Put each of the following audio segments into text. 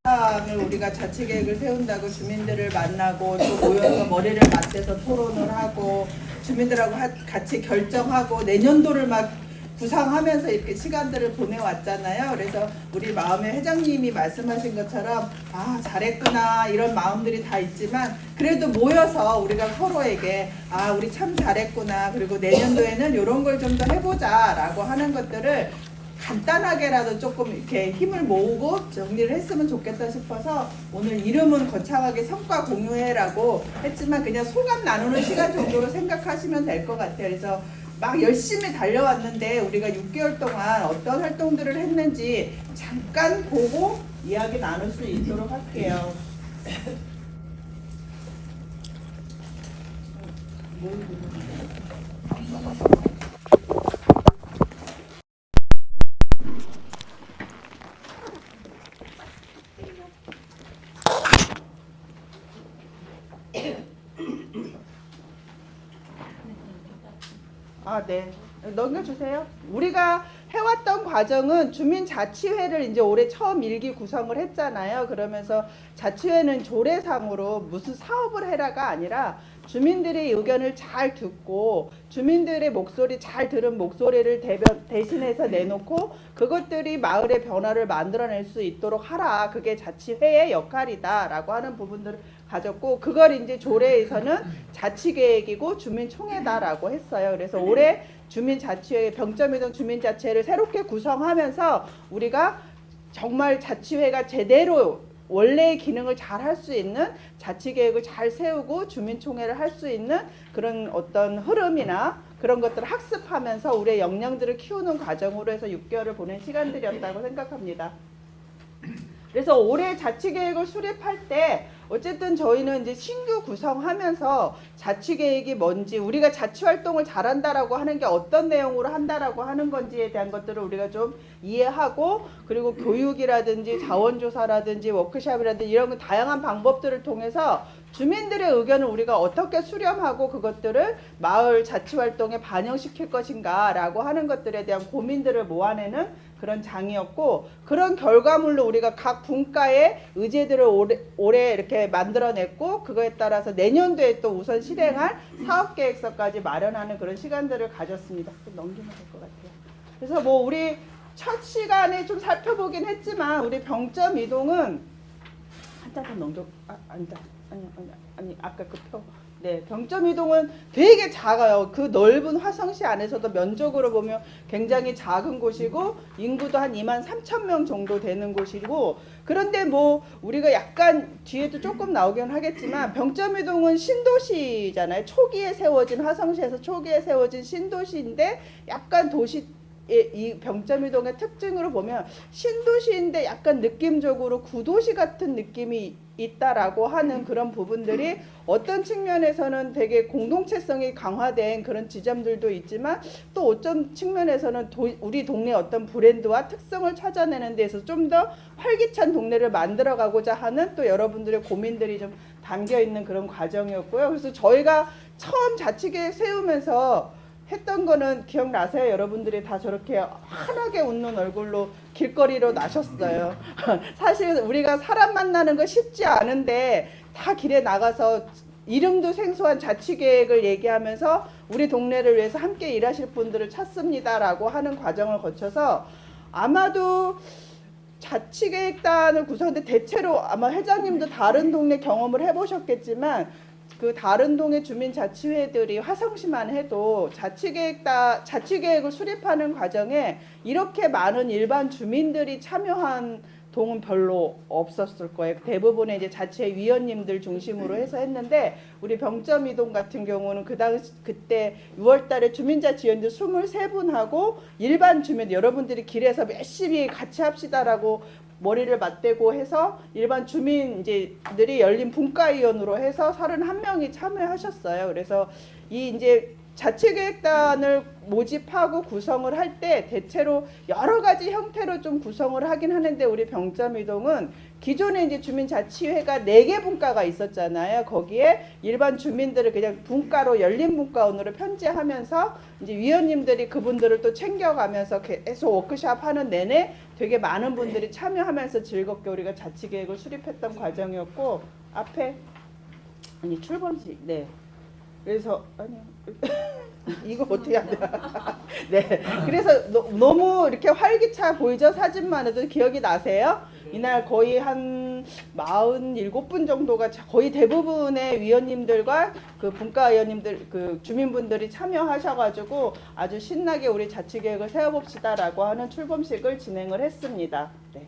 을 우리가 자치 계획을 세운다고 주민들을 만나고 또 모여서 머리를 맞대서 토론을 하고 주민들하고 같이 결정하고 내년도를 막 구상하면서 이렇게 시간들을 보내왔잖아요. 그래서 우리 마음의 회장님이 말씀하신 것처럼 아 잘했구나 이런 마음들이 다 있지만 그래도 모여서 우리가 서로에게 아 우리 참 잘했구나 그리고 내년도에는 이런 걸 좀 더 해보자 라고 하는 것들을 간단하게라도 조금 이렇게 힘을 모으고 정리를 했으면 좋겠다 싶어서 오늘 이름은 거창하게 성과 공유회라고 했지만 그냥 소감 나누는 시간 정도로 생각하시면 될 것 같아요. 그래서 막 열심히 달려왔는데 우리가 6개월 동안 어떤 활동들을 했는지 잠깐 보고 이야기 나눌 수 있도록 할게요. 네. 넘겨주세요. 우리가 해왔던 과정은 주민자치회를 이제 올해 처음 일기 구성을 했잖아요. 그러면서 자치회는 조례상으로 무슨 사업을 해라가 아니라 주민들의 의견을 잘 듣고 주민들의 목소리 잘 들은 목소리를 대신해서 내놓고 그것들이 마을의 변화를 만들어낼 수 있도록 하라. 그게 자치회의 역할이다 라고 하는 부분들을 가졌고 그걸 이제 조례에서는 자치계획이고 주민총회다라고 했어요. 그래서 올해 주민자치회 병점이동 주민자치회를 새롭게 구성하면서 우리가 정말 자치회가 제대로 원래의 기능을 잘 할 수 있는 자치계획을 잘 세우고 주민총회를 할 수 있는 그런 어떤 흐름이나 그런 것들을 학습하면서 우리의 역량들을 키우는 과정으로 해서 6개월을 보낸 시간들이었다고 생각합니다. 그래서 올해 자치계획을 수립할 때 어쨌든 저희는 이제 신규 구성하면서 자치계획이 뭔지 우리가 자치활동을 잘한다라고 하는 게 어떤 내용으로 한다라고 하는 건지에 대한 것들을 우리가 좀 이해하고 그리고 교육이라든지 자원조사라든지 워크숍이라든지 이런 다양한 방법들을 통해서 주민들의 의견을 우리가 어떻게 수렴하고 그것들을 마을 자치활동에 반영시킬 것인가 라고 하는 것들에 대한 고민들을 모아내는 그런 장이었고 그런 결과물로 우리가 각 분과의 의제들을 올해 이렇게 만들어냈고 그거에 따라서 내년도에 또 우선 실행할 사업계획서까지 마련하는 그런 시간들을 가졌습니다. 좀 넘기면 될 것 같아요. 그래서 뭐 우리 첫 시간에 좀 살펴보긴 했지만 우리 병점 이동은 한 장 더 넘겨 아니 아까 그 표 네, 병점 이동은 되게 작아요. 그 넓은 화성시 안에서도 면적으로 보면 굉장히 작은 곳이고 인구도 한 23,000명 정도 되는 곳이고 그런데 뭐 우리가 약간 뒤에도 조금 나오긴 하겠지만 병점 이동은 신도시잖아요. 초기에 세워진 화성시에서 초기에 세워진 신도시인데 약간 도시 이 병점이동의 특징으로 보면 신도시인데 약간 느낌적으로 구도시 같은 느낌이 있다라고 하는 그런 부분들이 어떤 측면에서는 되게 공동체성이 강화된 그런 지점들도 있지만 또 어떤 측면에서는 우리 동네 어떤 브랜드와 특성을 찾아내는 데서 좀 더 활기찬 동네를 만들어가고자 하는 또 여러분들의 고민들이 좀 담겨 있는 그런 과정이었고요. 그래서 저희가 처음 자치계획 세우면서 했던 거는 기억나세요? 여러분들이 다 저렇게 환하게 웃는 얼굴로 길거리로 나셨어요. 사실 우리가 사람 만나는 거 쉽지 않은데 다 길에 나가서 이름도 생소한 자치계획을 얘기하면서 우리 동네를 위해서 함께 일하실 분들을 찾습니다라고 하는 과정을 거쳐서 아마도 자치계획단을 구성하는데 대체로 아마 회장님도 다른 동네 경험을 해보셨겠지만 그 다른 동의 주민자치회들이 화성시만 해도 자치계획을 수립하는 과정에 이렇게 많은 일반 주민들이 참여한 동은 별로 없었을 거예요. 대부분의 이제 자치회 위원님들 중심으로 해서 했는데 우리 병점이동 같은 경우는 그때 6월달에 주민자치위원들 23분하고 일반 주민 여러분들이 길에서 열심히 같이 합시다라고 머리를 맞대고 해서 일반 주민들이 열린 분과위원으로 해서 31명이 참여하셨어요. 그래서 이 이제 자치계획단을 모집하고 구성을 할 때 대체로 여러 가지 형태로 좀 구성을 하긴 하는데 우리 병점이동은 기존에 이제 주민자치회가 4개 분과가 있었잖아요. 거기에 일반 주민들을 그냥 분과로 열린 분과원으로 편제하면서 이제 위원님들이 그분들을 또 챙겨가면서 계속 워크숍 하는 내내 되게 많은 분들이 참여하면서 즐겁게 우리가 자치계획을 수립했던 과정이었고 앞에 아니 출범식 네 그래서 아니요 이거 어떻게 하냐 네 그래서 너무 이렇게 활기차 보이죠? 사진만 해도 기억이 나세요? 이날 거의 한 47분 정도가 거의 대부분의 위원님들과 그 분과위원님들 그 주민분들이 참여하셔가지고 아주 신나게 우리 자치계획을 세워봅시다라고 하는 출범식을 진행을 했습니다. 네.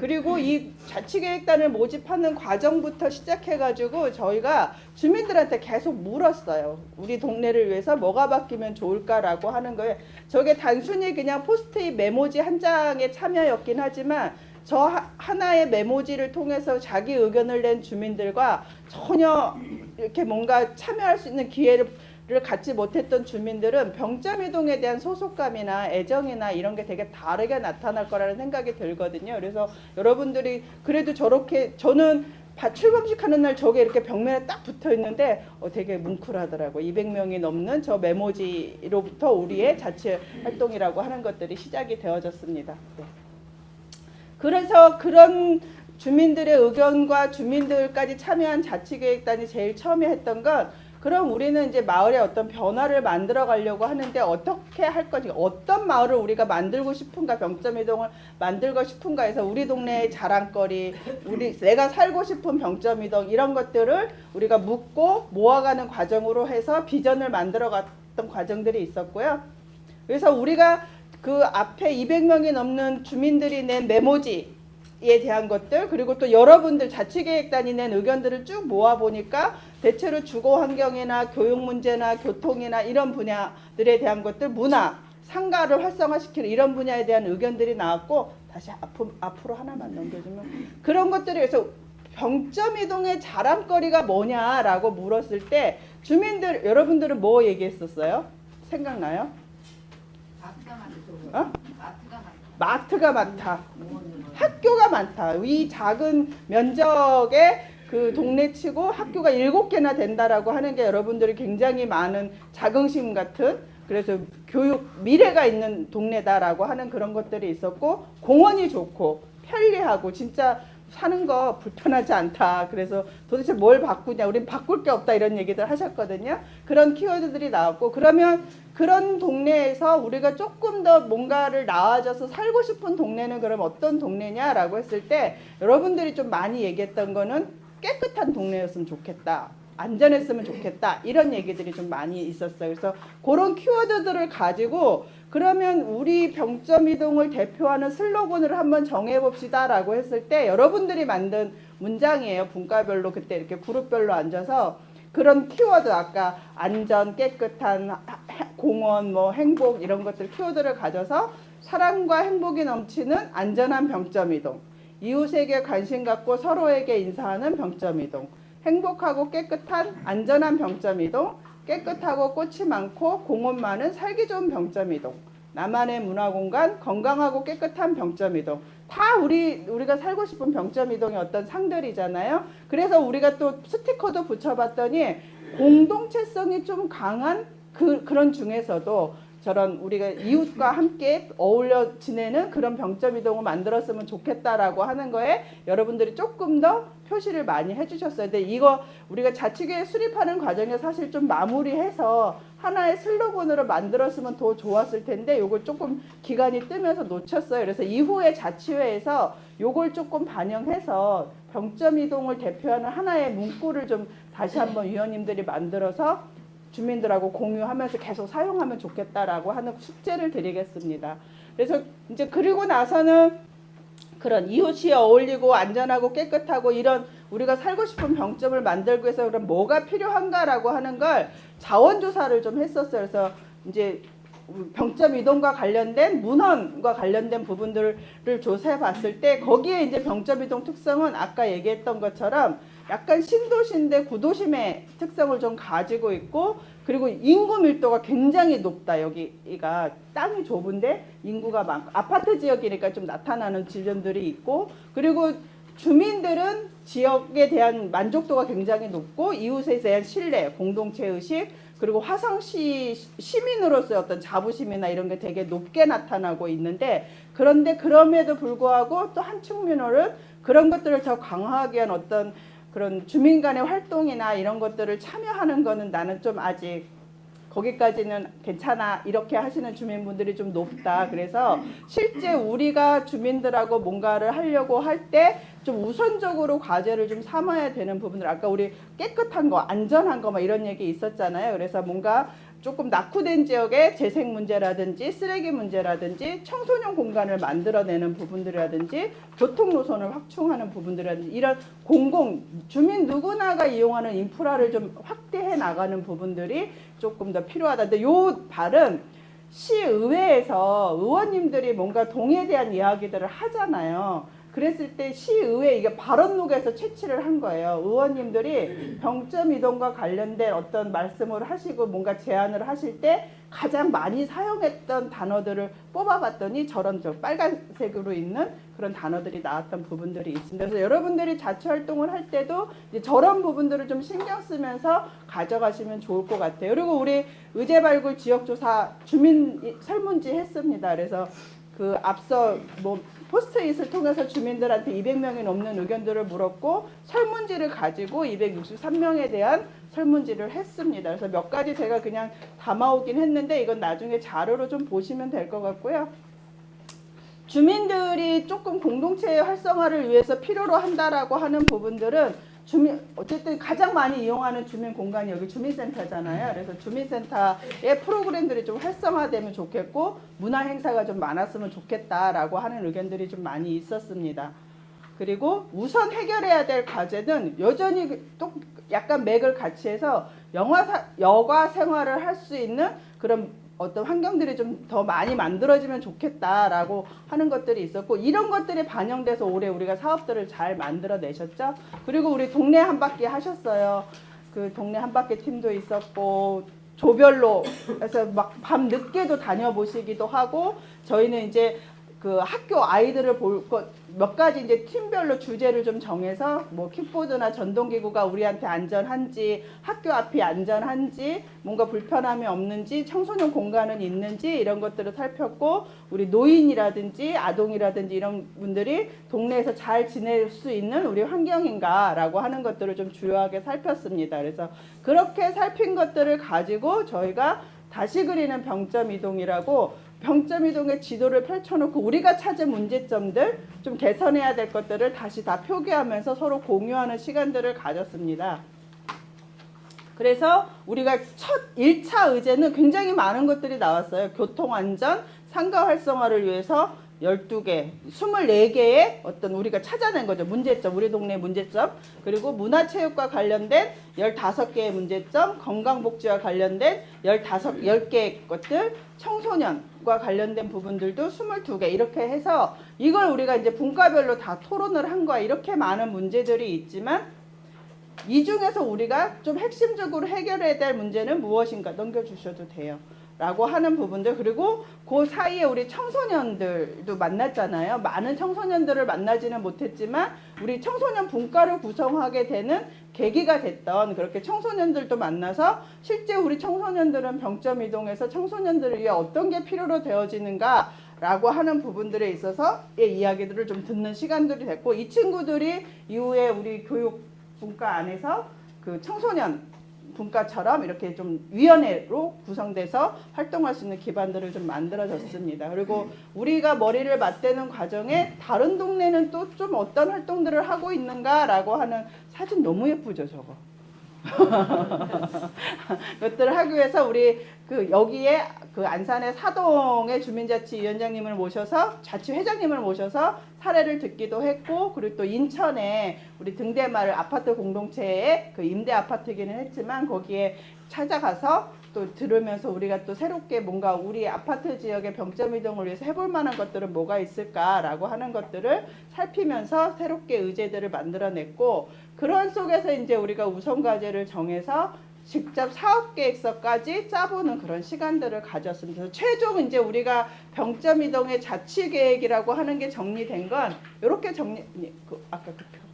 그리고 이 자치계획단을 모집하는 과정부터 시작해가지고 저희가 주민들한테 계속 물었어요. 우리 동네를 위해서 뭐가 바뀌면 좋을까라고 하는 거에 저게 단순히 그냥 포스트잇 메모지 한 장의 참여였긴 하지만 저 하나의 메모지를 통해서 자기 의견을 낸 주민들과 전혀 이렇게 뭔가 참여할 수 있는 기회를 갖지 못했던 주민들은 병점이동에 대한 소속감이나 애정이나 이런 게 되게 다르게 나타날 거라는 생각이 들거든요. 그래서 여러분들이 그래도 저렇게 저는 출범식 하는 날 저게 이렇게 벽면에 딱 붙어 있는데 되게 뭉클하더라고요. 200명이 넘는 저 메모지로부터 우리의 자치 활동이라고 하는 것들이 시작이 되어졌습니다. 네. 그래서 그런 주민들의 의견과 주민들까지 참여한 자치계획단이 제일 처음에 했던 건 그럼 우리는 이제 마을에 어떤 변화를 만들어 가려고 하는데 어떻게 할 건지 어떤 마을을 우리가 만들고 싶은가 병점이동을 만들고 싶은가 해서 우리 동네의 자랑거리 내가 살고 싶은 병점이동 이런 것들을 우리가 묻고 모아가는 과정으로 해서 비전을 만들어 갔던 과정들이 있었고요. 그래서 우리가 그 앞에 200명이 넘는 주민들이 낸 메모지 에 대한 것들 그리고 또 여러분들 자치계획단이 낸 의견들을 쭉 모아보니까 대체로 주거환경이나 교육문제나 교통이나 이런 분야들에 대한 것들 문화, 상가를 활성화시키는 이런 분야에 대한 의견들이 나왔고 다시 앞으로 하나만 넘겨주면 그런 것들에 의해서 병점이동의 자랑거리가 뭐냐라고 물었을 때 주민들 여러분들은 뭐 얘기했었어요? 생각나요? 어? 마트가 많다. 학교가 많다. 이 작은 면적의 그 동네치고 학교가 7개나 된다라고 하는 게 여러분들이 굉장히 많은 자긍심 같은 그래서 교육 미래가 있는 동네다라고 하는 그런 것들이 있었고 공원이 좋고 편리하고 진짜 사는 거 불편하지 않다. 그래서 도대체 뭘 바꾸냐. 우린 바꿀 게 없다. 이런 얘기들 하셨거든요. 그런 키워드들이 나왔고 그러면 그런 동네에서 우리가 조금 더 뭔가를 나아져서 살고 싶은 동네는 그럼 어떤 동네냐라고 했을 때 여러분들이 좀 많이 얘기했던 거는 깨끗한 동네였으면 좋겠다. 안전했으면 좋겠다. 이런 얘기들이 좀 많이 있었어요. 그래서 그런 키워드들을 가지고 그러면 우리 병점이동을 대표하는 슬로건을 한번 정해봅시다 라고 했을 때 여러분들이 만든 문장이에요. 분과별로 그때 이렇게 그룹별로 앉아서 그런 키워드 아까 안전, 깨끗한 공원, 뭐 행복 이런 것들 키워드를 가져서 사랑과 행복이 넘치는 안전한 병점이동 이웃에게 관심 갖고 서로에게 인사하는 병점이동 행복하고 깨끗한 안전한 병점이동 깨끗하고 꽃이 많고 공원 많은 살기 좋은 병점이동 나만의 문화공간 건강하고 깨끗한 병점이동 다 우리가 살고 싶은 병점이동의 어떤 상들이잖아요. 그래서 우리가 또 스티커도 붙여봤더니 공동체성이 좀 강한 그런 중에서도 저런 우리가 이웃과 함께 어울려 지내는 그런 병점이동을 만들었으면 좋겠다라고 하는 거에 여러분들이 조금 더 표시를 많이 해주셨어요. 근데 이거 우리가 자치계획 수립하는 과정에 사실 좀 마무리해서 하나의 슬로건으로 만들었으면 더 좋았을 텐데 요걸 조금 기간이 뜨면서 놓쳤어요. 그래서 이후에 자치회에서 요걸 조금 반영해서 병점이동을 대표하는 하나의 문구를 좀 다시 한번 위원님들이 만들어서 주민들하고 공유하면서 계속 사용하면 좋겠다라고 하는 숙제를 드리겠습니다. 그래서 이제 그리고 나서는 그런 이웃이 어울리고 안전하고 깨끗하고 이런 우리가 살고 싶은 병점을 만들기 위해서 그럼 뭐가 필요한가라고 하는 걸 자원조사를 좀 했었어요. 그래서 이제 병점 이동과 관련된 문헌과 관련된 부분들을 조사해 봤을 때 거기에 이제 병점 이동 특성은 아까 얘기했던 것처럼 약간 신도시인데 구도심의 특성을 좀 가지고 있고, 그리고 인구 밀도가 굉장히 높다. 여기가 땅이 좁은데 인구가 많고 아파트 지역이니까 좀 나타나는 지점들이 있고, 그리고 주민들은 지역에 대한 만족도가 굉장히 높고 이웃에 대한 신뢰, 공동체 의식, 그리고 화성시 시민으로서의 어떤 자부심이나 이런 게 되게 높게 나타나고 있는데, 그런데 그럼에도 불구하고 또 한 측면으로는 그런 것들을 더 강화하기 위한 어떤 그런 주민 간의 활동이나 이런 것들을 참여하는 거는 나는 좀 아직 거기까지는 괜찮아 이렇게 하시는 주민분들이 좀 높다. 그래서 실제 우리가 주민들하고 뭔가를 하려고 할 때 좀 우선적으로 과제를 좀 삼아야 되는 부분들, 아까 우리 깨끗한 거, 안전한 거 막 이런 얘기 있었잖아요. 그래서 뭔가 조금 낙후된 지역의 재생 문제라든지 쓰레기 문제라든지 청소년 공간을 만들어내는 부분들이라든지 교통 노선을 확충하는 부분들이라든지 이런 공공 주민 누구나가 이용하는 인프라를 좀 확대해 나가는 부분들이 조금 더 필요하다. 근데 요 발은 시의회에서 의원님들이 뭔가 동에 대한 이야기들을 하잖아요. 그랬을 때 시의회 이게 발언록에서 채취를 한 거예요. 의원님들이 병점 이동과 관련된 어떤 말씀을 하시고 뭔가 제안을 하실 때 가장 많이 사용했던 단어들을 뽑아봤더니 저런 저 빨간색으로 있는 그런 단어들이 나왔던 부분들이 있습니다. 그래서 여러분들이 자치 활동을 할 때도 이제 저런 부분들을 좀 신경 쓰면서 가져가시면 좋을 것 같아요. 그리고 우리 의제발굴 지역조사 주민 설문지 했습니다. 그래서 그 앞서 뭐 포스트잇을 통해서 주민들한테 200명이 넘는 의견들을 물었고 설문지를 가지고 263명에 대한 설문지를 했습니다. 그래서 몇 가지 제가 그냥 담아오긴 했는데 이건 나중에 자료로 좀 보시면 될 것 같고요. 주민들이 조금 공동체의 활성화를 위해서 필요로 한다라고 하는 부분들은 어쨌든 가장 많이 이용하는 주민 공간이 여기 주민센터잖아요. 그래서 주민센터의 프로그램들이 좀 활성화되면 좋겠고 문화 행사가 좀 많았으면 좋겠다라고 하는 의견들이 좀 많이 있었습니다. 그리고 우선 해결해야 될 과제는 여전히 또 약간 맥을 같이 해서 여가 생활을 할 수 있는 그런 어떤 환경들이 좀 더 많이 만들어지면 좋겠다라고 하는 것들이 있었고, 이런 것들이 반영돼서 올해 우리가 사업들을 잘 만들어내셨죠. 그리고 우리 동네 한 바퀴 하셨어요. 그 동네 한 바퀴 팀도 있었고 조별로 해서 막 밤 늦게도 다녀보시기도 하고, 저희는 이제 그 학교 아이들을 볼 것 몇 가지 이제 팀별로 주제를 좀 정해서 뭐 킥보드나 전동기구가 우리한테 안전한지, 학교 앞이 안전한지, 뭔가 불편함이 없는지, 청소년 공간은 있는지 이런 것들을 살폈고, 우리 노인이라든지 아동이라든지 이런 분들이 동네에서 잘 지낼 수 있는 우리 환경인가라고 하는 것들을 좀 주요하게 살폈습니다. 그래서 그렇게 살핀 것들을 가지고 저희가 다시 그리는 병점 이동이라고 병점 이동의 지도를 펼쳐놓고 우리가 찾은 문제점들, 좀 개선해야 될 것들을 다시 다 표기하면서 서로 공유하는 시간들을 가졌습니다. 그래서 우리가 첫 1차 의제는 굉장히 많은 것들이 나왔어요. 교통안전, 상가 활성화를 위해서 12개, 24개의 어떤 우리가 찾아낸 거죠. 문제점, 우리 동네 문제점. 그리고 문화체육과 관련된 15개의 문제점, 건강복지와 관련된 10개의 것들, 청소년과 관련된 부분들도 22개 이렇게 해서 이걸 우리가 이제 분과별로 다 토론을 한 거야. 이렇게 많은 문제들이 있지만 이 중에서 우리가 좀 핵심적으로 해결해야 될 문제는 무엇인가 넘겨주셔도 돼요. 라고 하는 부분들, 그리고 그 사이에 우리 청소년들도 만났잖아요. 많은 청소년들을 만나지는 못했지만 우리 청소년 분과를 구성하게 되는 계기가 됐던 그렇게 청소년들도 만나서 실제 우리 청소년들은 병점 이동해서 청소년들을 위해 어떤 게 필요로 되어지는가 라고 하는 부분들에 있어서의 이야기들을 좀 듣는 시간들이 됐고, 이 친구들이 이후에 우리 교육 분과 안에서 그 청소년 분과처럼 이렇게 좀 위원회로 구성돼서 활동할 수 있는 기반들을 좀 만들어졌습니다. 그리고 우리가 머리를 맞대는 과정에 다른 동네는 또 좀 어떤 활동들을 하고 있는가라고 하는 사진 너무 예쁘죠, 저거. 것들을 하기 위해서 우리 그 여기에 그 안산의 사동의 주민자치위원장님을 모셔서 자치회장님을 모셔서 사례를 듣기도 했고, 그리고 또 인천에 우리 등대마을 아파트 공동체의 그 임대 아파트기는 했지만 거기에 찾아가서 또 들으면서 우리가 또 새롭게 뭔가 우리 아파트 지역의 병점 이동을 위해서 해볼 만한 것들은 뭐가 있을까라고 하는 것들을 살피면서 새롭게 의제들을 만들어냈고, 그런 속에서 이제 우리가 우선 과제를 정해서 직접 사업 계획서까지 짜보는 그런 시간들을 가졌습니다. 그래서 최종 이제 우리가 병점 이동의 자치 계획이라고 하는 게 정리된 건 이렇게 아까 그 표.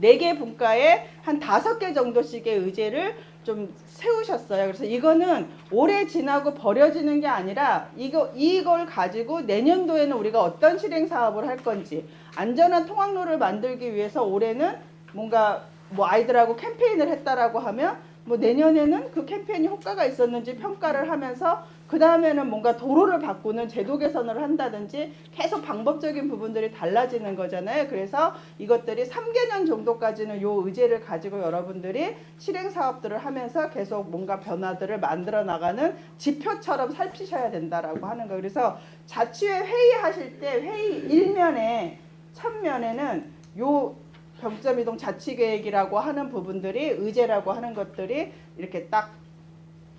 4개 분과에 한 5개 정도씩의 의제를 좀 세우셨어요. 그래서 이거는 올해 지나고 버려지는 게 아니라 이걸 가지고 내년도에는 우리가 어떤 실행 사업을 할 건지, 안전한 통학로를 만들기 위해서 올해는 뭔가 뭐 아이들하고 캠페인을 했다라고 하면 뭐 내년에는 그 캠페인이 효과가 있었는지 평가를 하면서 그 다음에는 뭔가 도로를 바꾸는 제도 개선을 한다든지 계속 방법적인 부분들이 달라지는 거잖아요. 그래서 이것들이 3개년 정도까지는 요 의제를 가지고 여러분들이 실행 사업들을 하면서 계속 뭔가 변화들을 만들어 나가는 지표처럼 살피셔야 된다라고 하는 거예요. 그래서 자치회 회의하실 때 회의 1면에 첫면에는 요 병점 이동 자치 계획이라고 하는 부분들이 의제라고 하는 것들이 이렇게 딱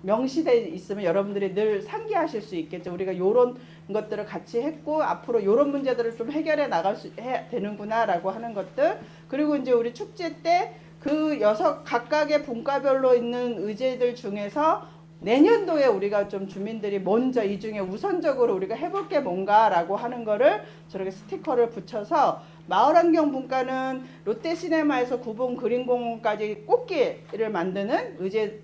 명시되어 있으면 여러분들이 늘 상기하실 수 있겠죠. 우리가 이런 것들을 같이 했고 앞으로 이런 문제들을 좀 해결해 나갈 수 해야 되는구나라고 하는 것들. 그리고 이제 우리 축제 때 그 각각의 분과별로 있는 의제들 중에서 내년도에 우리가 좀 주민들이 먼저 이 중에 우선적으로 우리가 해볼 게 뭔가라고 하는 거를 저렇게 스티커를 붙여서, 마을환경 분과는 롯데시네마에서 구봉 그린공원까지 꽃길을 만드는 의제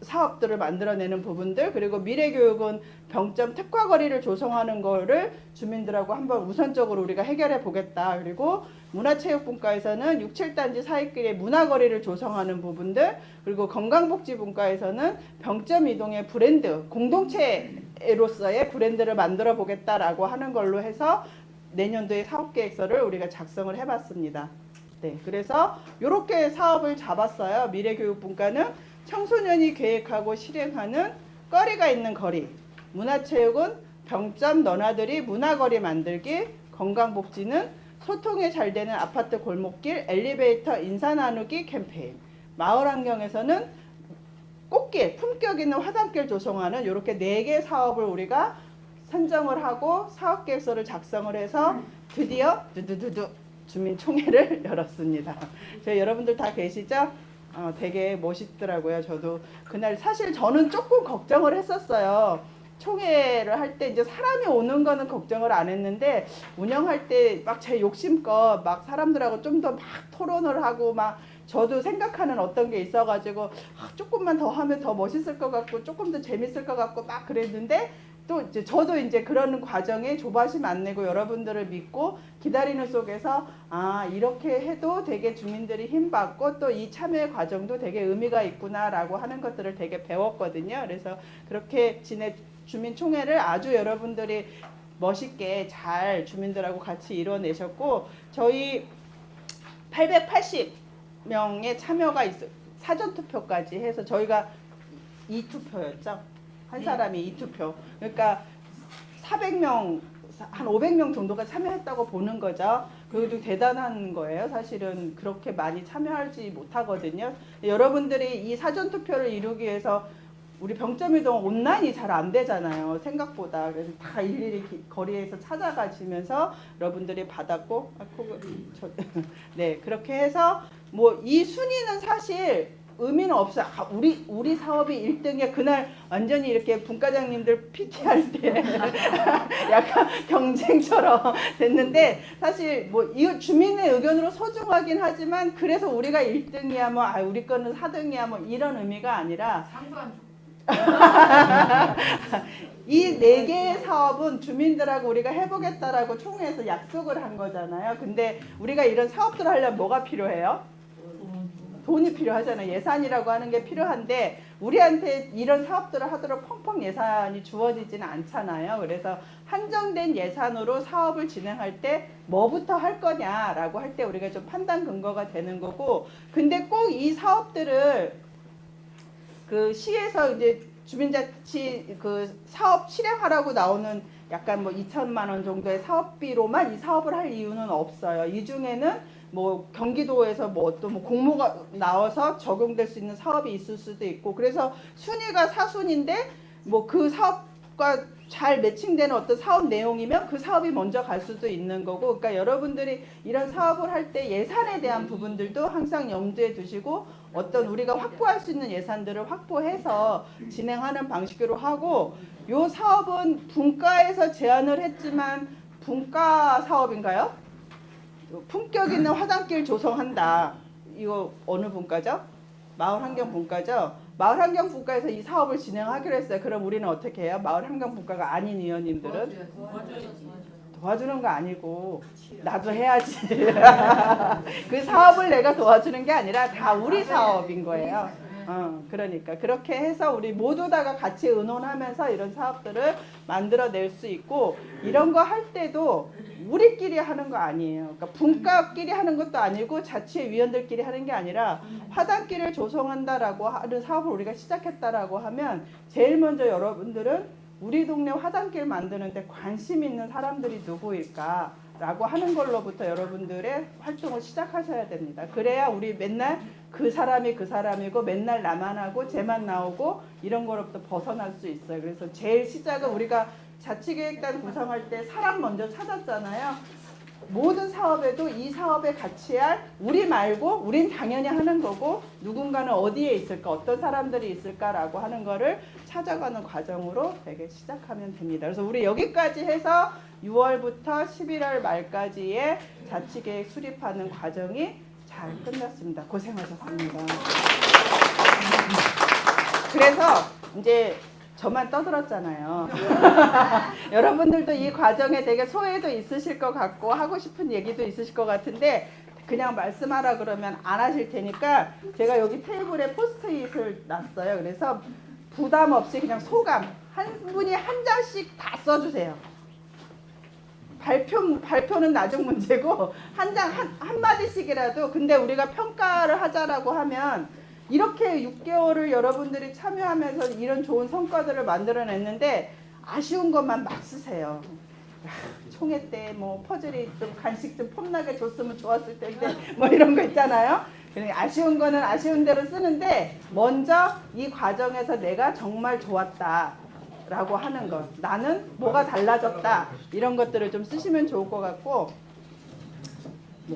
사업들을 만들어내는 부분들, 그리고 미래교육은 병점 특화거리를 조성하는 거를 주민들하고 한번 우선적으로 우리가 해결해 보겠다. 그리고 문화체육분과에서는 6, 7단지 사이길의 문화거리를 조성하는 부분들, 그리고 건강복지분과에서는 병점 이동의 브랜드, 공동체로서의 브랜드를 만들어 보겠다라고 하는 걸로 해서 내년도의 사업계획서를 우리가 작성을 해봤습니다. 네, 그래서 이렇게 사업을 잡았어요. 미래교육분과는 청소년이 계획하고 실행하는 거리가 있는 거리, 문화체육은 병점 너나들이 문화거리 만들기, 건강복지는 소통이 잘 되는 아파트 골목길 엘리베이터 인사 나누기 캠페인, 마을환경에서는 꽃길, 품격 있는 화단길 조성하는 이렇게 4개 사업을 우리가 선정을 하고 사업계획서를 작성을 해서 드디어 두두두두 주민총회를 열었습니다. 여러분들 다 계시죠? 되게 멋있더라고요. 저도 그날 사실 저는 조금 걱정을 했었어요. 총회를 할 때 이제 사람이 오는 거는 걱정을 안 했는데, 운영할 때 막 제 욕심껏 막 사람들하고 좀 더 막 토론을 하고 막 저도 생각하는 어떤 게 있어가지고 조금만 더 하면 더 멋있을 것 같고 조금 더 재밌을 것 같고 막 그랬는데, 또 이제 저도 이제 그런 과정에 조바심 안 내고 여러분들을 믿고 기다리는 속에서 이렇게 해도 되게 주민들이 힘받고 또 이 참여 과정도 되게 의미가 있구나라고 하는 것들을 되게 배웠거든요. 그래서 그렇게 주민총회를 아주 여러분들이 멋있게 잘 주민들하고 같이 이뤄내셨고, 저희 880명의 참여가 사전투표까지 해서 저희가 2투표였죠. 한 사람이 2투표. 그러니까 400명, 한 500명 정도가 참여했다고 보는 거죠. 그것도 대단한 거예요. 사실은 그렇게 많이 참여하지 못하거든요. 여러분들이 이 사전투표를 이루기 위해서 우리 병점 이동 온라인이 잘 안 되잖아요. 생각보다. 그래서 다 일일이 거리에서 찾아가시면서 여러분들이 받았고, 네, 그렇게 해서 뭐 이 순위는 사실 의미는 없어요. 우리 사업이 1등이야. 그날 완전히 이렇게 분과장님들 PT할 때 약간 경쟁처럼 됐는데, 사실 뭐 이거 주민의 의견으로 소중하긴 하지만 그래서 우리가 1등이야 뭐 우리 거는 4등이야 뭐 이런 의미가 아니라 이 4개의 사업은 주민들하고 우리가 해보겠다라고 총회에서 약속을 한 거잖아요. 근데 우리가 이런 사업들을 하려면 뭐가 필요해요? 돈이 필요하잖아요. 예산이라고 하는 게 필요한데 우리한테 이런 사업들을 하도록 펑펑 예산이 주어지지는 않잖아요. 그래서 한정된 예산으로 사업을 진행할 때 뭐부터 할 거냐라고 할 때 우리가 좀 판단 근거가 되는 거고, 근데 꼭 이 사업들을 그 시에서 이제 주민자치 그 사업 실행하라고 나오는 약간 뭐 2천만 원 정도의 사업비로만 이 사업을 할 이유는 없어요. 이 중에는 뭐 경기도에서 뭐 어떤 뭐 공모가 나와서 적용될 수 있는 사업이 있을 수도 있고, 그래서 순위가 4순위인데 뭐 그 사업과 잘 매칭되는 어떤 사업 내용이면 그 사업이 먼저 갈 수도 있는 거고, 그러니까 여러분들이 이런 사업을 할 때 예산에 대한 부분들도 항상 염두에 두시고 어떤 우리가 확보할 수 있는 예산들을 확보해서 진행하는 방식으로 하고, 요 사업은 분과에서 제안을 했지만 분과 사업인가요? 품격 있는 화단길 조성한다. 이거 어느 분과죠? 마을환경분과죠. 마을환경분과에서 이 사업을 진행하기로 했어요. 그럼 우리는 어떻게 해요? 마을환경분과가 아닌 위원님들은 도와주는 거 아니고 나도 해야지. 그 사업을 내가 도와주는 게 아니라 다 우리 사업인 거예요. 그러니까 그렇게 해서 우리 모두 다가 같이 의논하면서 이런 사업들을 만들어낼 수 있고, 이런 거 할 때도 우리끼리 하는 거 아니에요. 그러니까 분과끼리 하는 것도 아니고 자치회 위원들끼리 하는 게 아니라 화단길을 조성한다라고 하는 사업을 우리가 시작했다라고 하면 제일 먼저 여러분들은 우리 동네 화단길 만드는데 관심 있는 사람들이 누구일까? 라고 하는 걸로부터 여러분들의 활동을 시작하셔야 됩니다. 그래야 우리 맨날 그 사람이 그 사람이고 맨날 나만 하고 쟤만 나오고 이런 거로부터 벗어날 수 있어요. 그래서 제일 시작은 우리가 자치계획단 구성할 때 사람 먼저 찾았잖아요. 모든 사업에도 이 사업에 같이 할 우리 말고 우린 당연히 하는 거고 누군가는 어디에 있을까, 어떤 사람들이 있을까라고 하는 거를 찾아가는 과정으로 되게 시작하면 됩니다. 그래서 우리 여기까지 해서 6월부터 11월 말까지의 자치계획 수립하는 과정이 잘 끝났습니다. 고생하셨습니다. 그래서 이제 저만 떠들었잖아요. 여러분들도 이 과정에 되게 소외도 있으실 것 같고 하고 싶은 얘기도 있으실 것 같은데 그냥 말씀하라 그러면 안 하실 테니까 제가 여기 테이블에 포스트잇을 놨어요. 그래서 부담 없이 그냥 소감 한 분이 한 장씩 다 써주세요. 발표는 나중 문제고 한 마디씩이라도. 근데 우리가 평가를 하자라고 하면 이렇게 6개월을 여러분들이 참여하면서 이런 좋은 성과들을 만들어냈는데 아쉬운 것만 막 쓰세요. 총회 때 뭐 퍼즐이 좀 간식 좀 폼나게 줬으면 좋았을 텐데 뭐 이런 거 있잖아요. 아쉬운 거는 아쉬운 대로 쓰는데 먼저 이 과정에서 내가 정말 좋았다 라고 하는 것, 나는 뭐가 달라졌다, 이런 것들을 좀 쓰시면 좋을 것 같고, 네,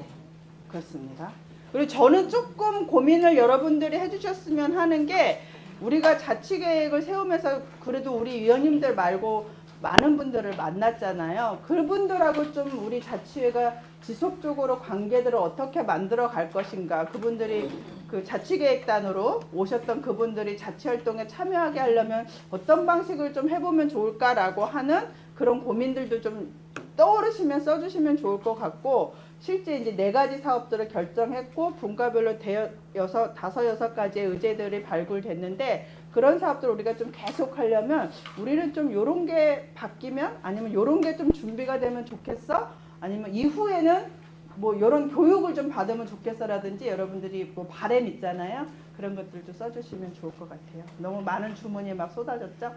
그렇습니다. 그리고 저는 조금 고민을 여러분들이 해주셨으면 하는 게, 우리가 자치계획을 세우면서 그래도 우리 위원님들 말고 많은 분들을 만났잖아요. 그분들하고 좀 우리 자치회가 지속적으로 관계들을 어떻게 만들어 갈 것인가, 그분들이 그 자치계획단으로 오셨던 그분들이 자치활동에 참여하게 하려면 어떤 방식을 좀 해보면 좋을까라고 하는 그런 고민들도 좀 떠오르시면 써주시면 좋을 것 같고, 실제 이제 4가지 사업들을 결정했고 분과별로 다섯 여섯 가지의 의제들이 발굴됐는데, 그런 사업들을 우리가 좀 계속 하려면 우리는 좀 요런 게 바뀌면, 아니면 요런 게 좀 준비가 되면 좋겠어, 아니면 이후에는 뭐 요런 교육을 좀 받으면 좋겠어라든지 여러분들이 뭐 바람 있잖아요. 그런 것들도 써주시면 좋을 것 같아요. 너무 많은 주문이 막 쏟아졌죠?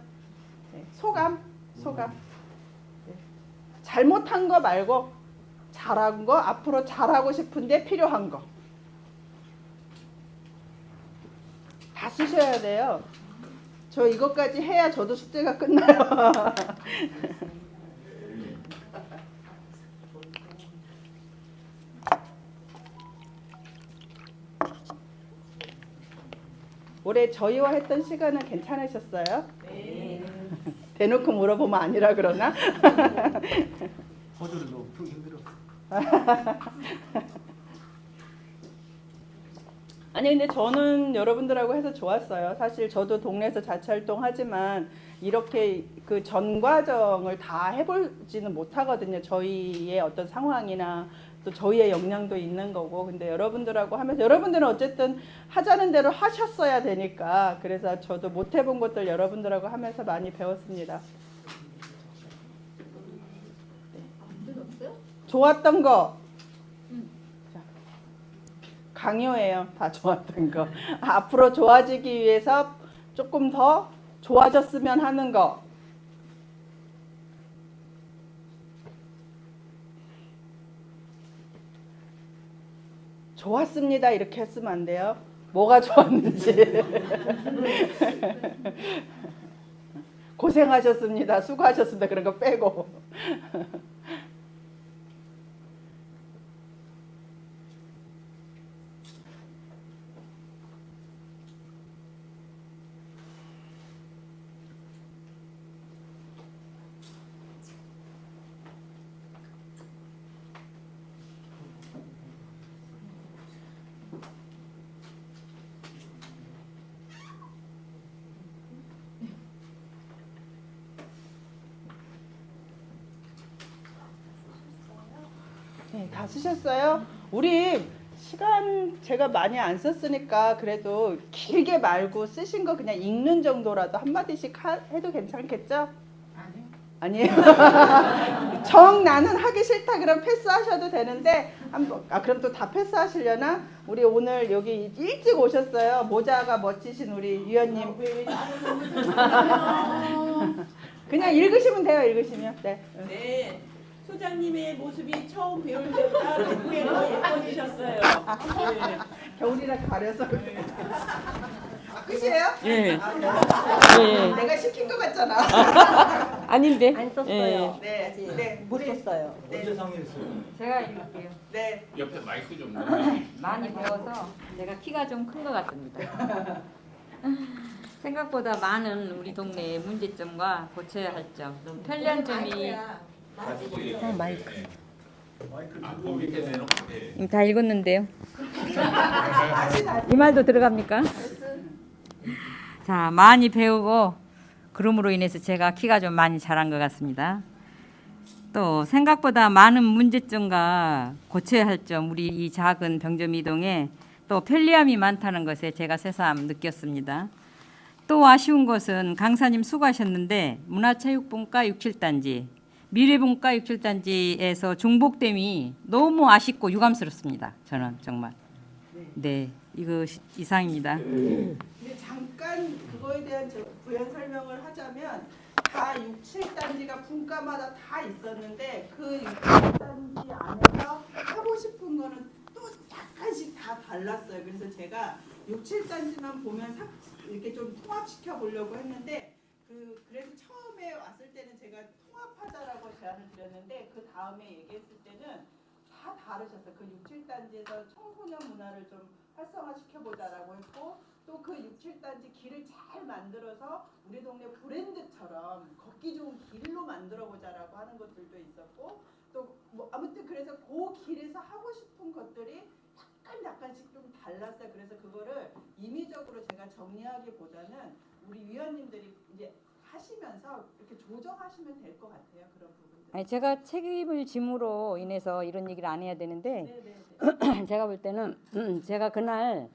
네. 소감. 네. 잘못한 거 말고 잘한 거, 앞으로 잘하고 싶은데 필요한 거 다 쓰셔야 돼요. 저 이것까지 해야 저도 숙제가 끝나요. 올해 저희와 했던 시간은 괜찮으셨어요? 네. 대놓고 물어보면 아니라 그러나? 호주를 너무 풀기 힘들어. 아니 근데 저는 여러분들하고 해서 좋았어요. 사실 저도 동네에서 자치활동 하지만 이렇게 그 전 과정을 다 해보지는 못하거든요. 저희의 어떤 상황이나 또 저희의 역량도 있는 거고. 근데 여러분들하고 하면서 여러분들은 어쨌든 하자는 대로 하셨어야 되니까, 그래서 저도 못 해본 것들 여러분들하고 하면서 많이 배웠습니다. 네. 좋았던 거 강요해요. 다 좋았던 거. 앞으로 좋아지기 위해서 조금 더 좋아졌으면 하는 거. 좋았습니다. 이렇게 했으면 안 돼요. 뭐가 좋았는지. 고생하셨습니다. 수고하셨습니다. 그런 거 빼고. 네, 다 쓰셨어요? 우리 시간 제가 많이 안 썼으니까 그래도 길게 말고 쓰신 거 그냥 읽는 정도라도 한마디씩 해도 괜찮겠죠? 아니에요. 정 나는 하기 싫다 그럼 패스하셔도 되는데 그럼 또 다 패스하시려나? 우리 오늘 여기 일찍 오셨어요. 모자가 멋지신 우리 위원님. 그냥 읽으시면 돼요. 읽으시면. 네. 네. 소장님의 모습이 처음 배울 때보다 덕분에 더 예뻐지셨어요. 네. 겨울이라 가려서. 끝이에요? 예. 아, 내가 시킨 것 같잖아. 아닌데. 안 썼어요. 네, 네, 못 썼어요. 언제 상의했어요? 제가 읽을게요. 네. 옆에 마이크 좀 많이 배워서 제가 키가 좀 큰 것 같습니다. 생각보다 많은 우리 동네의 문제점과 고쳐야 할 점, 좀 편리한 점이 마이크 밑에 내놓고 예. 다 읽었는데요. 이 말도 들어갑니까? 자, 많이 배우고 그럼으로 인해서 제가 키가 좀 많이 자란 것 같습니다. 또 생각보다 많은 문제점과 고쳐야 할 점, 우리 이 작은 병점 이동에 또 편리함이 많다는 것에 제가 새삼 느꼈습니다. 또 아쉬운 것은 강사님 수고하셨는데 문화체육분과 67단지, 미래분과 67단지에서 중복됨이 너무 아쉽고 유감스럽습니다. 저는 정말. 네, 이거 이상입니다. 근데 잠깐 그거에 대한 부연 설명을 하자면 다 67단지가 분과마다 다 있었는데 그 67단지 안에서 하고 싶은 거는 또 약간씩 다 달랐어요. 그래서 제가 67단지만 보면 이렇게 좀 통합시켜 보려고 했는데 그래서 처음에 왔을 때는 제가 통합하자라고 제안을 드렸는데 그 다음에 얘기했을 때는 다 다르셨어요. 그 67단지에서 청소년 문화를 좀 활성화시켜보자라고 했고 또 그 67단지 길을 잘 만들어서 우리 동네 브랜드처럼 걷기 좋은 길로 만들어보자라고 하는 것들도 있었고 또 뭐 아무튼 그래서 그 길에서 하고 싶은 것들이 약간씩 좀 달랐어요. 그래서 그거를 임의적으로 제가 정리하기보다는 우리 위원님들이 이제 하시면서 이렇게 조정하시면 될 것 같아요. 그런 부분들. 아니, 제가 책임을 짐으로 인해서 이런 얘기를 안 해야 되는데 제가 볼 때는 제가 그날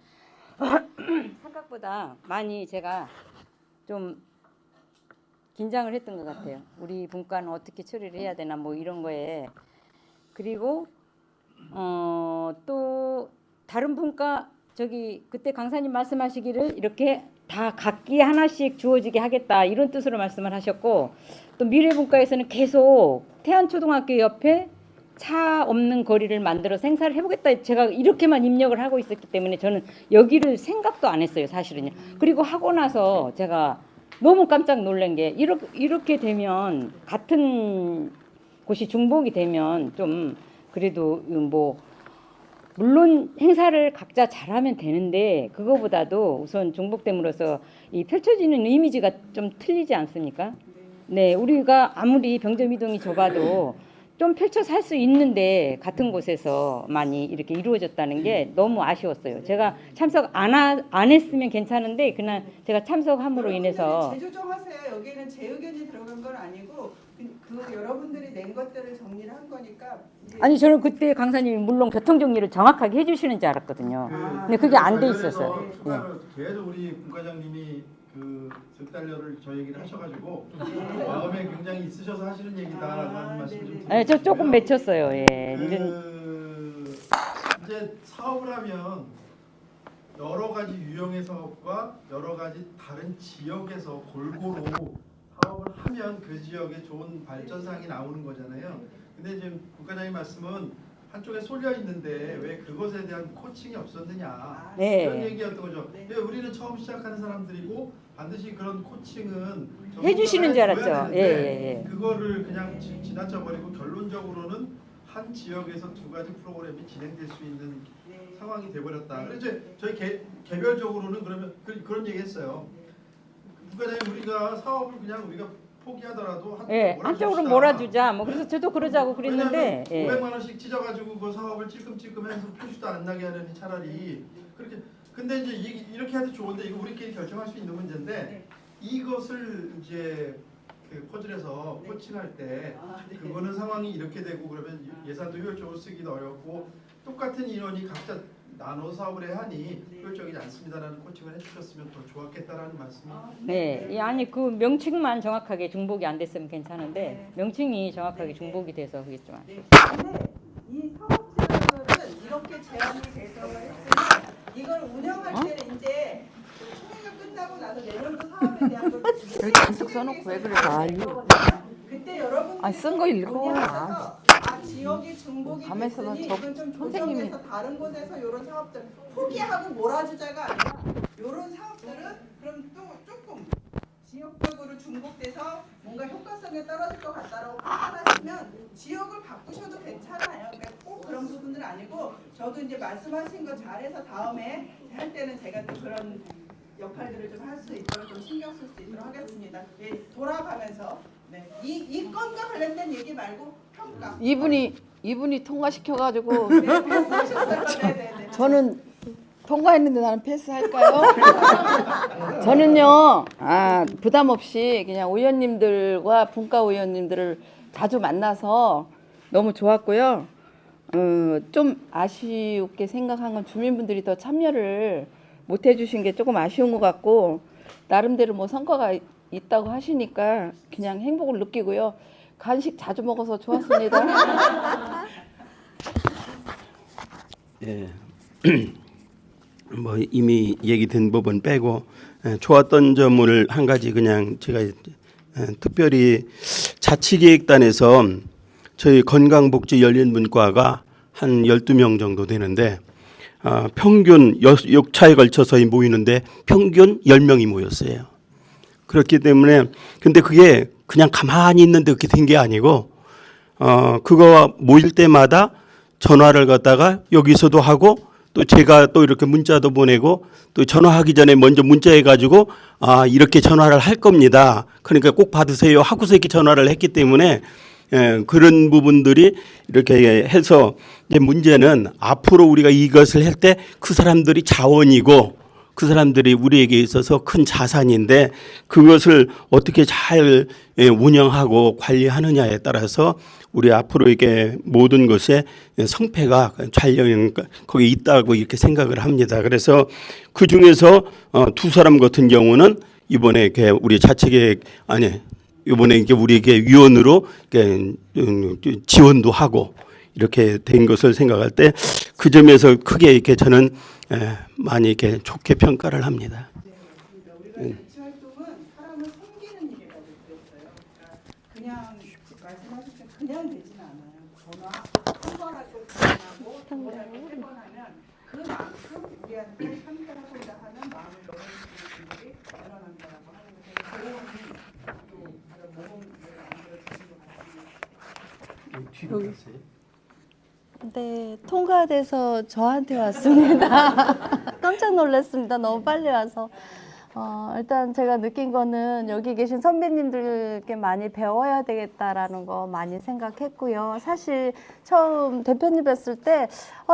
생각보다 많이 제가 좀 긴장을 했던 것 같아요. 우리 분과는 어떻게 처리를 해야 되나 뭐 이런 거에. 그리고 또 다른 분과 저기 그때 강사님 말씀하시기를 이렇게 다 각기 하나씩 주어지게 하겠다 이런 뜻으로 말씀을 하셨고 또 미래분과에서는 계속 태안초등학교 옆에 차 없는 거리를 만들어서 행사를 해보겠다 제가 이렇게만 입력을 하고 있었기 때문에 저는 여기를 생각도 안 했어요 사실은요. 그리고 하고 나서 제가 너무 깜짝 놀란 게 이렇게 되면 같은 곳이 중복이 되면 좀 그래도 뭐 물론 행사를 각자 잘하면 되는데 그거보다도 우선 중복됨으로써 이 펼쳐지는 이미지가 좀 틀리지 않습니까? 네, 우리가 아무리 병점 이동이 좁아도 좀 펼쳐서 할 수 있는데 같은 곳에서 많이 이렇게 이루어졌다는 게 너무 아쉬웠어요. 제가 참석 안 했으면 괜찮은데 그날 제가 참석함으로 인해서 재조정하세요. 여기는 제 의견이 들어간 건 아니고 그 여러분들이 낸 것들을 정리를 한 거니까. 아니 저는 그때 강사님이 물론 교통 정리를 정확하게 해주시는 줄 알았거든요. 근데 그게 안 돼 있었어요. 계속 우리 분과장님이 그 적달려를 저 얘기를 하셔가지고 마음에 굉장히 있으셔서 하시는 얘기다라고 하는 말씀 좀. 네, 저 조금 맺혔어요. 예. 이제 사업을 하면 여러 가지 유형의 사업과 여러 가지 다른 지역에서 골고루 사업을 하면 그 지역에 좋은 발전상이 나오는 거잖아요. 근데 지금 국가장님 말씀은 한쪽에 쏠려 있는데 왜 그것에 대한 코칭이 없었느냐 네. 이런 얘기였던 거죠. 왜 우리는 처음 시작하는 사람들이고 반드시 그런 코칭은 해주시는 줄 알았죠. 전문가가 예, 해줘야 예, 되는데 예. 그거를 그냥 지나쳐 버리고 결론적으로는 한 지역에서 두 가지 프로그램이 진행될 수 있는 상황이 돼버렸다. 그래서 저희 개별적으로는 그러면 그런 얘기했어요. 국가장님 우리가 사업을 그냥 우리가 포기하더라도 예, 한쪽으로 몰아주자. 뭐 그래서 저도 그러자고 그랬는데. 예. 500만 원씩 찢어가지고 그 사업을 찔끔찔끔해서 표시도 안 나게 하려니 차라리 그렇게. 근데 이제 이렇게 해도 좋은데 이거 우리끼리 결정할 수 있는 문제인데 이것을 이제 그 퍼즐에서 코칭할 때 그거는 상황이 이렇게 되고 그러면 예산도 효율적으로 쓰기도 어렵고 똑같은 인원이 각자 나눠 사업을 해야 하니 효율적이지 않습니다라는 코칭을 해주셨으면 더 좋았겠다라는 말씀이. 네, 이 아니 그 명칭만 정확하게 중복이 안 됐으면 괜찮은데 명칭이 정확하게 중복이 돼서 그게 좀. 네. 근데 이 사업자들은 이렇게 제안이 돼서 했으면 이걸 운영할 때는 이제 총회가 끝나고 나서 내년도 사업에 대한 걸 여기 잔뜩 써놓고 왜 그래? 그때 여러분들이 아니, 쓴거 읽어. 논의하셔서 지역이 중복이 밤에서는 됐으니 저 이건 좀 선생님이- 조정해서 다른 곳에서 이런 사업들 포기하고 몰아주자가 아니라 이런 사업들은 그럼 또 조금 지역적으로 중복돼서 뭔가 효과성이 떨어질 것 같다라고 판단하시면 지역을 바꾸셔도 괜찮아요. 그러니까 꼭 그런 부분은 아니고 저도 이제 말씀하신 거 잘해서 다음에 할 때는 제가 또 그런 역할들을 좀 할 수 있도록 좀 신경 쓸 수 있도록 하겠습니다. 네, 돌아가면서 이 건과 관련된 얘기 말고 평가. 이분이 통과시켜가지고 네, 말씀하셨어요. 네네네. 저는 통과했는데 나는 패스할까요? 저는요, 부담 없이 그냥 의원님들과 분과 의원님들을 자주 만나서 너무 좋았고요. 좀 아쉽게 생각한 건 주민분들이 더 참여를 못 해주신 게 조금 아쉬운 것 같고, 나름대로 뭐 성과가 있다고 하시니까 그냥 행복을 느끼고요. 간식 자주 먹어서 좋았습니다. 예. 뭐 이미 얘기된 부분 빼고 좋았던 점을 한 가지 그냥 제가 특별히 자치계획단에서 저희 건강복지 열린문과가 한 12명 정도 되는데 평균 6차에 걸쳐서 모이는데 평균 10명이 모였어요. 그렇기 때문에 근데 그게 그냥 가만히 있는데 그렇게 된 게 아니고 그거 모일 때마다 전화를 갖다가 여기서도 하고 또 제가 또 이렇게 문자도 보내고 또 전화하기 전에 먼저 문자해 가지고 이렇게 전화를 할 겁니다. 그러니까 꼭 받으세요 하고서 이렇게 전화를 했기 때문에 그런 부분들이 이렇게 해서 이제 문제는 앞으로 우리가 이것을 할 때 그 사람들이 자원이고 그 사람들이 우리에게 있어서 큰 자산인데 그것을 어떻게 잘 운영하고 관리하느냐에 따라서 우리 앞으로 이게 모든 것에 성패가 촬영 거기 있다고 이렇게 생각을 합니다. 그래서 그 중에서 두 사람 같은 경우는 이번에 이렇게 우리 자치계획 이번에 이게 우리에게 위원으로 이렇게 지원도 하고 이렇게 된 것을 생각할 때 그 점에서 크게 이렇게 저는 많이 이렇게 좋게 평가를 합니다. 네, 맞습니다. 우리가 자치 활동은 사람을 섬기는 일이라고 그랬어요. 그러니까 그냥 말씀하신 게 그냥 되진 않아요. 전화 한 번 하고 전화하고 두 번 하고 세 번 하면 그만큼 우리한테 참여하고 있다 하는 마음을 먹어주시는 분들이 늘어난 거라고 하는 것에 도움이 또 그런 모범을 만들어주신 것 같습니다. 네, 통과돼서 저한테 왔습니다. 깜짝 놀랐습니다. 너무 빨리 와서. 일단 제가 느낀 거는 여기 계신 선배님들께 많이 배워야 되겠다라는 거 많이 생각했고요. 사실 처음 대표님 뵀을 때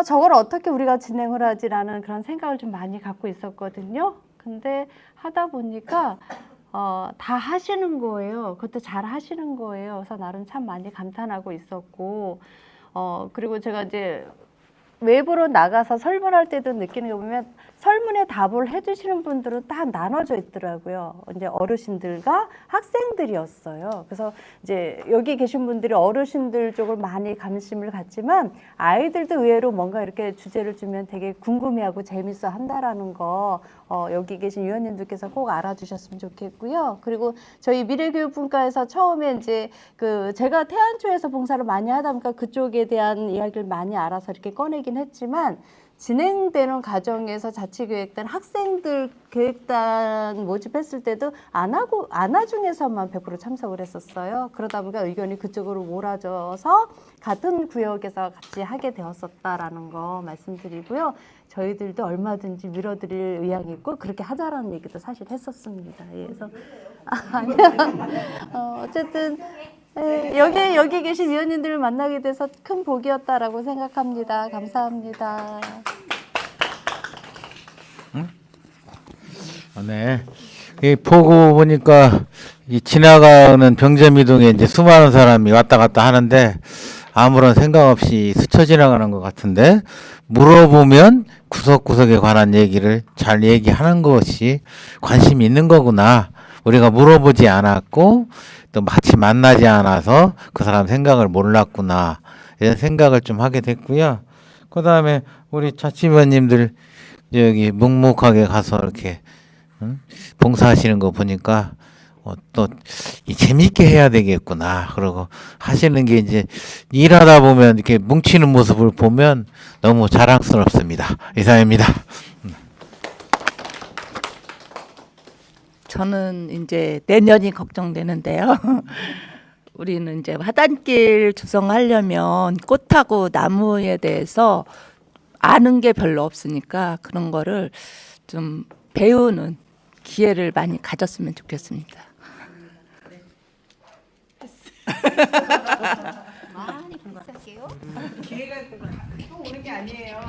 저걸 어떻게 우리가 진행을 하지라는 그런 생각을 좀 많이 갖고 있었거든요. 근데 하다 보니까 다 하시는 거예요. 그것도 잘 하시는 거예요. 그래서 나름 참 많이 감탄하고 있었고 그리고 제가 이제 외부로 나가서 설문할 때도 느끼는 게 보면 설문에 답을 해주시는 분들은 딱 나눠져 있더라고요. 이제 어르신들과 학생들이었어요. 그래서 이제 여기 계신 분들이 어르신들 쪽을 많이 관심을 갖지만 아이들도 의외로 뭔가 이렇게 주제를 주면 되게 궁금해하고 재밌어 한다라는 거 여기 계신 위원님들께서 꼭 알아주셨으면 좋겠고요. 그리고 저희 미래교육분과에서 처음에 이제 그 제가 태안초에서 봉사를 많이 하다 보니까 그쪽에 대한 이야기를 많이 알아서 이렇게 꺼내긴 했지만 진행되는 과정에서 자치교육단 학생들 교육단 모집했을 때도 안화 중에서만 100% 참석을 했었어요. 그러다 보니까 의견이 그쪽으로 몰아져서 같은 구역에서 같이 하게 되었었다라는 거 말씀드리고요. 저희들도 얼마든지 밀어드릴 의향이 있고 그렇게 하자라는 얘기도 사실 했었습니다. 예, 그래서 어쨌든 여기 계신 위원님들을 만나게 돼서 큰 복이었다라고 생각합니다. 감사합니다. 네. 이 보고 보니까 이 지나가는 병점이동에 이제 수많은 사람이 왔다 갔다 하는데 아무런 생각 없이 스쳐 지나가는 것 같은데 물어보면 구석구석에 관한 얘기를 잘 얘기하는 것이 관심이 있는 거구나. 우리가 물어보지 않았고 또 마치 만나지 않아서 그 사람 생각을 몰랐구나. 이런 생각을 좀 하게 됐고요. 그 다음에 우리 자치위원님들 여기 묵묵하게 가서 이렇게 봉사하시는 거 보니까 또 재미있게 해야 되겠구나. 그러고 하시는 게 이제 일하다 보면 이렇게 뭉치는 모습을 보면 너무 자랑스럽습니다. 이상입니다. 저는 이제 내년이 걱정되는데요. 우리는 이제 화단길 조성하려면 꽃하고 나무에 대해서 아는 게 별로 없으니까 그런 거를 좀 배우는 기회를 많이 가졌으면 좋겠습니다. 많이 부탁할게요. 기회가 또 오는 게 아니에요.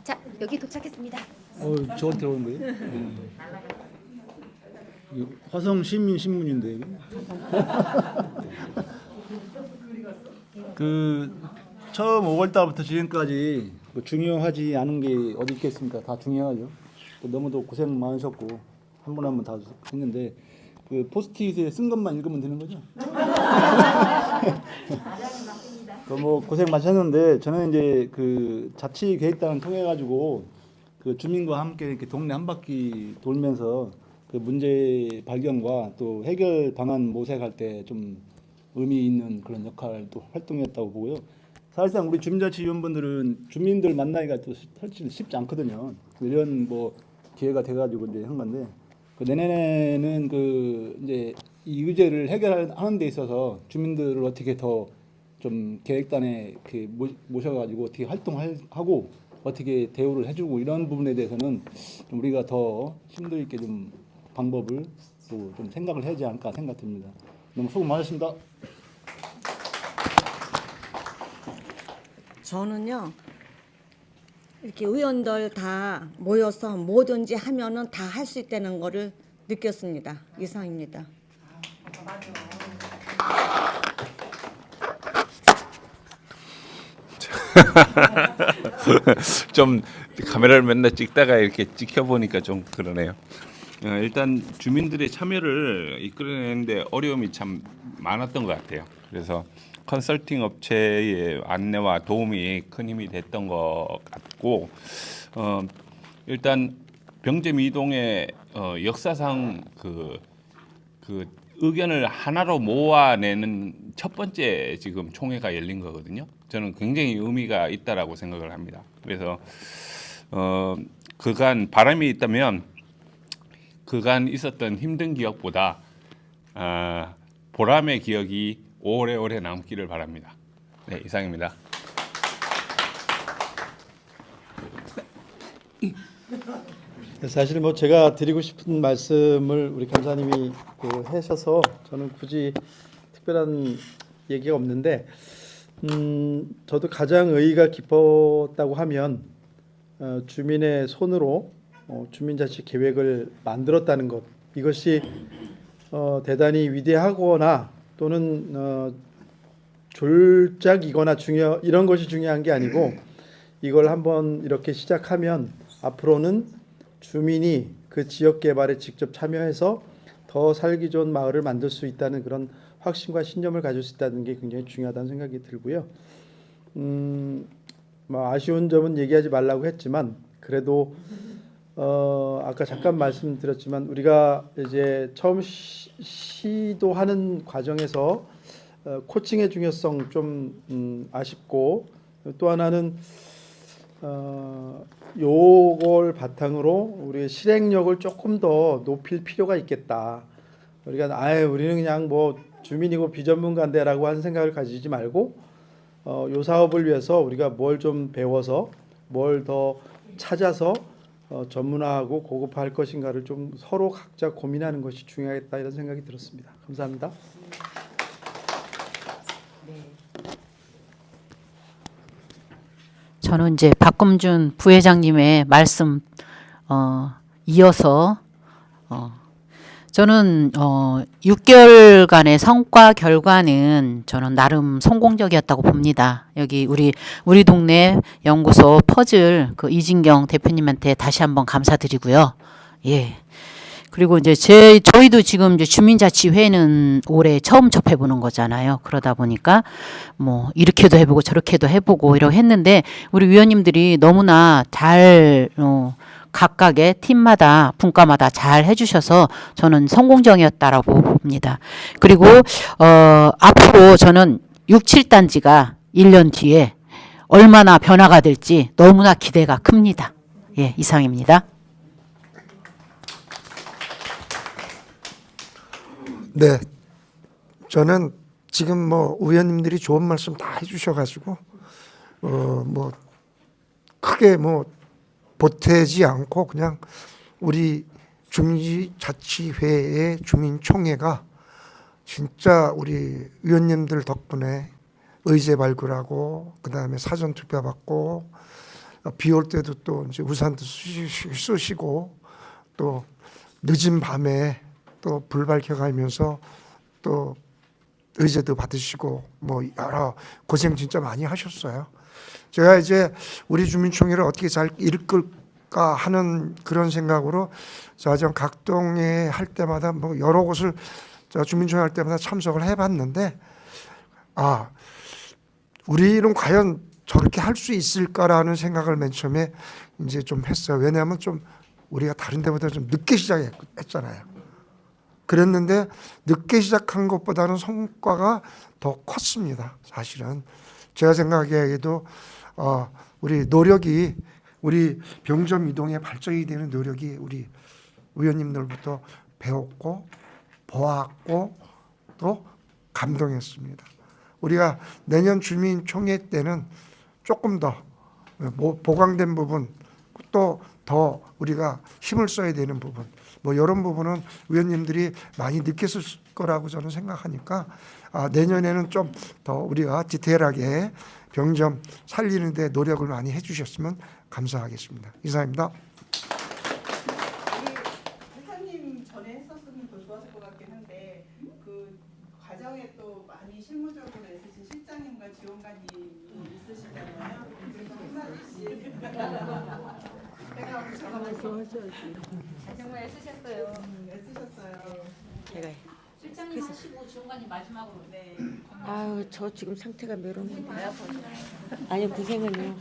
자, 여기 도착했습니다. 저한테 오는 거예요? 이거 화성 시민 신문인데 이거. 그 처음 5월 달부터 지금까지 뭐 중요하지 않은 게 어디 있겠습니까? 다 중요하죠. 또 너무도 고생 많으셨고 한 분 한 분 다 했는데 그 포스트잇에 쓴 것만 읽으면 되는 거죠? 뭐 고생 많으셨는데 저는 이제 그 자치계획단을 통해 가지고 그 주민과 함께 이렇게 동네 한 바퀴 돌면서 그 문제 발견과 또 해결 방안 모색할 때 좀 의미 있는 그런 역할도 활동이었다고 보고요. 사실상 우리 주민자치위원분들은 주민들 만나기가 또 사실 쉽지 않거든요. 이런 뭐 기회가 돼가지고 이제 한 건데 그 내년에는 그 이제 이 의제를 해결하는 데 있어서 주민들을 어떻게 더 좀 계획단에 이렇게 모셔가지고 어떻게 활동하고 어떻게 대우를 해주고 이런 부분에 대해서는 좀 우리가 더 심도 있게 좀 방법을 또 좀 생각을 해야 하지 않을까 생각됩니다. 너무 수고 많으셨습니다. 저는요 이렇게 의원들 다 모여서 뭐든지 하면은 다 할 수 있다는 거를 느꼈습니다. 이상입니다. 좀 카메라를 맨날 찍다가 이렇게 찍혀보니까 좀 그러네요. 일단 주민들의 참여를 이끌어내는데 어려움이 참 많았던 것 같아요. 그래서 컨설팅 업체의 안내와 도움이 큰 힘이 됐던 것 같고, 일단 병점 이동의 역사상 그 의견을 하나로 모아내는 첫 번째 지금 총회가 열린 거거든요. 저는 굉장히 의미가 있다라고 생각을 합니다. 그래서 그간 바람이 있다면 그간 있었던 힘든 기억보다 보람의 기억이 오래오래 남기를 바랍니다. 네, 이상입니다. 사실 뭐 제가 드리고 싶은 말씀을 우리 간사님이 하셔서 저는 굳이 특별한 얘기가 없는데 저도 가장 의의가 깊었다고 하면 주민의 손으로 주민자치 계획을 만들었다는 것, 이것이 대단히 위대하거나 또는 졸작이거나 이런 것이 중요한 게 아니고 이걸 한번 이렇게 시작하면 앞으로는 주민이 그 지역 개발에 직접 참여해서 더 살기 좋은 마을을 만들 수 있다는 그런 확신과 신념을 가질 수 있다는 게 굉장히 중요하다는 생각이 들고요. 뭐 아쉬운 점은 얘기하지 말라고 했지만 그래도 아까 잠깐 말씀드렸지만 우리가 이제 처음 시도하는 과정에서 코칭의 중요성 좀 아쉽고 또 하나는 요걸 바탕으로 우리의 실행력을 조금 더 높일 필요가 있겠다. 우리가 우리는 그냥 뭐 주민이고 비전문가인데라고 하는 생각을 가지지 말고 요 사업을 위해서 우리가 뭘 좀 배워서 뭘 더 찾아서 전문화하고 고급화할 것인가를 좀 서로 각자 고민하는 것이 중요하겠다 이런 생각이 들었습니다. 감사합니다. 저는 이제 박금준 부회장님의 말씀 이어서 저는 6개월간의 성과 결과는 저는 나름 성공적이었다고 봅니다. 여기 우리 동네 연구소 퍼즐 그 이진경 대표님한테 다시 한번 감사드리고요. 예. 그리고 이제 저희도 지금 이제 주민자치회는 올해 처음 접해보는 거잖아요. 그러다 보니까 뭐 이렇게도 해보고 저렇게도 해보고 이러고 했는데 우리 위원님들이 너무나 잘 각각의 팀마다 분과마다 잘 해주셔서 저는 성공적이었다라고 봅니다. 그리고 앞으로 저는 6, 7단지가 1년 뒤에 얼마나 변화가 될지 너무나 기대가 큽니다. 예, 이상입니다. 네, 저는 지금 뭐 의원님들이 좋은 말씀 다 해주셔가지고 뭐 크게 뭐 보태지 않고 그냥 우리 주민자치회의 주민총회가 진짜 우리 위원님들 덕분에 의제 발굴하고 그다음에 사전 투표 받고 비 올 때도 또 이제 우산도 쓰시고 또 늦은 밤에 또 불 밝혀가면서 또 의제도 받으시고 뭐 여러 고생 진짜 많이 하셨어요. 제가 이제 우리 주민총회를 어떻게 잘 이끌까 하는 그런 생각으로 전 각동에 할 때마다 뭐 여러 곳을 주민총회 할 때마다 참석을 해봤는데 우리는 과연 저렇게 할 수 있을까라는 생각을 맨 처음에 이제 좀 했어요. 왜냐하면 좀 우리가 다른 데보다 좀 늦게 시작했잖아요. 그랬는데 늦게 시작한 것보다는 성과가 더 컸습니다. 사실은 제가 생각하기에도 우리 노력이 우리 병점 이동의 발전이 되는 노력이 우리 의원님들부터 배웠고 보았고 또 감동했습니다. 우리가 내년 주민총회 때는 조금 더 보강된 부분 또 더 우리가 힘을 써야 되는 부분 뭐 이런 부분은 의원님들이 많이 느꼈을 거라고 저는 생각하니까 내년에는 좀 더 우리가 디테일하게 병점 살리는 데 노력을 많이 해주셨으면 감사하겠습니다. 이상입니다. 회장님 전에 했었으면 더 좋았을 것 같긴 한데 그 과정에 또 많이 실무적으로 애쓰신 실장님과 지원관이 있으시잖아요. 그래서 한마디씩 정말 애쓰셨어요. 애쓰셨어요. 제가 실장님 하시고 지원관님 마지막으로. 네. 아유 저 지금 상태가 메롱인데 아니 고생은요.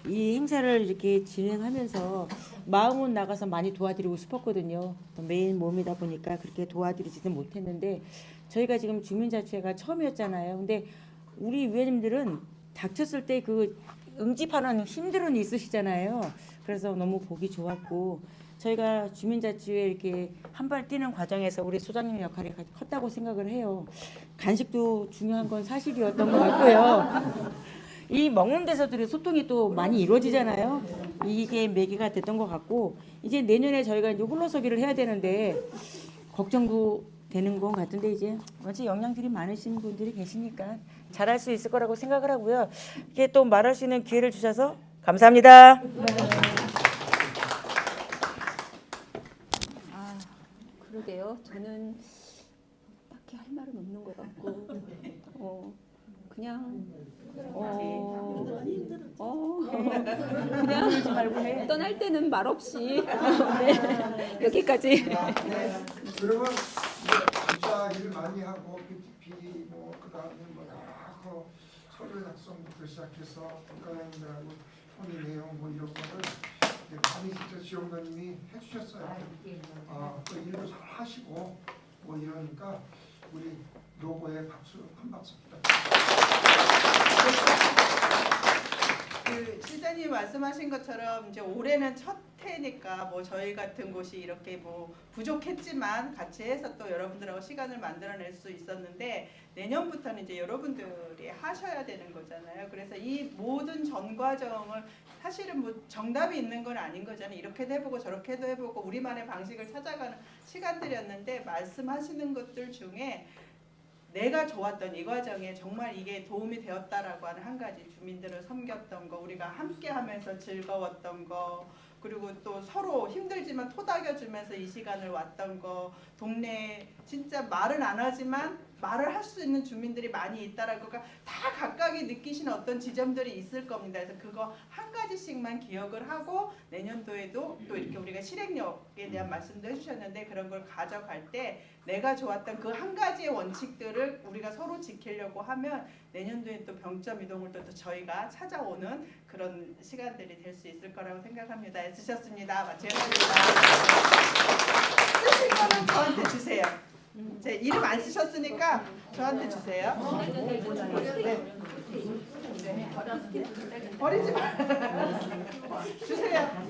이 행사를 이렇게 진행하면서 마음은 나가서 많이 도와드리고 싶었거든요. 또 메인 몸이다 보니까 그렇게 도와드리지는 못했는데 저희가 지금 주민자치회가 처음이었잖아요. 근데 우리 위원님들은 닥쳤을 때 그 응집하는 힘들은 있으시잖아요. 그래서 너무 보기 좋았고 저희가 주민자치회 이렇게 한 발 뛰는 과정에서 우리 소장님 역할이 컸다고 생각을 해요. 간식도 중요한 건 사실이었던 것 같고요. 이 먹는 데서들의 소통이 또 많이 이루어지잖아요. 이게 매개가 됐던 것 같고 이제 내년에 저희가 이제 홀로서기를 해야 되는데 걱정도 되는 것 같은데 이제 어찌 역량들이 많으신 분들이 계시니까 잘할 수 있을 거라고 생각을 하고요. 이게 또 말할 수 있는 기회를 주셔서 감사합니다. 그러게요. 저는 딱히 할 말은 없는 것 같고 그냥 그냥 떠날 때는 말 없이 네, 여기까지. 그러면 진짜 일 많이 하고 PPT 뭐 그다음에 뭐 여러 거 서류 작성부터 시작해서 국가장님들하고 통일 내용 뭐 이런 거를 많이 진짜 지원관님이 해주셨어요. 또 일도 잘 하시고 뭐 이러니까 우리 로고에 박수 한 박수 그 실장님 말씀하신 것처럼 이제 올해는 첫 해니까 뭐 저희 같은 곳이 이렇게 뭐 부족했지만 같이 해서 또 여러분들하고 시간을 만들어낼 수 있었는데 내년부터는 이제 여러분들이 하셔야 되는 거잖아요. 그래서 이 모든 전 과정을 사실은 뭐 정답이 있는 건 아닌 거잖아요. 이렇게도 해보고 저렇게도 해보고 우리만의 방식을 찾아가는 시간들이었는데 말씀하시는 것들 중에 내가 좋았던 이 과정에 정말 이게 도움이 되었다라고 하는 한 가지, 주민들을 섬겼던 거, 우리가 함께 하면서 즐거웠던 거, 그리고 또 서로 힘들지만 토닥여주면서 이 시간을 왔던 거, 동네에 진짜 말은 안 하지만 말을 할 수 있는 주민들이 많이 있다라고가 다 각각이 느끼시는 어떤 지점들이 있을 겁니다. 그래서 그거 한 가지씩만 기억을 하고 내년도에도 또 이렇게 우리가 실행력에 대한 말씀도 해주셨는데 그런 걸 가져갈 때 내가 좋았던 그 한 가지의 원칙들을 우리가 서로 지키려고 하면 내년도에 또 병점 이동을 또 저희가 찾아오는 그런 시간들이 될 수 있을 거라고 생각합니다. 애쓰셨습니다. 마치겠습니다. 쓰실 거는 저한테 주세요. 제 이름 안 쓰셨으니까 저한테 주세요. 네. 버리지 마. 주세요.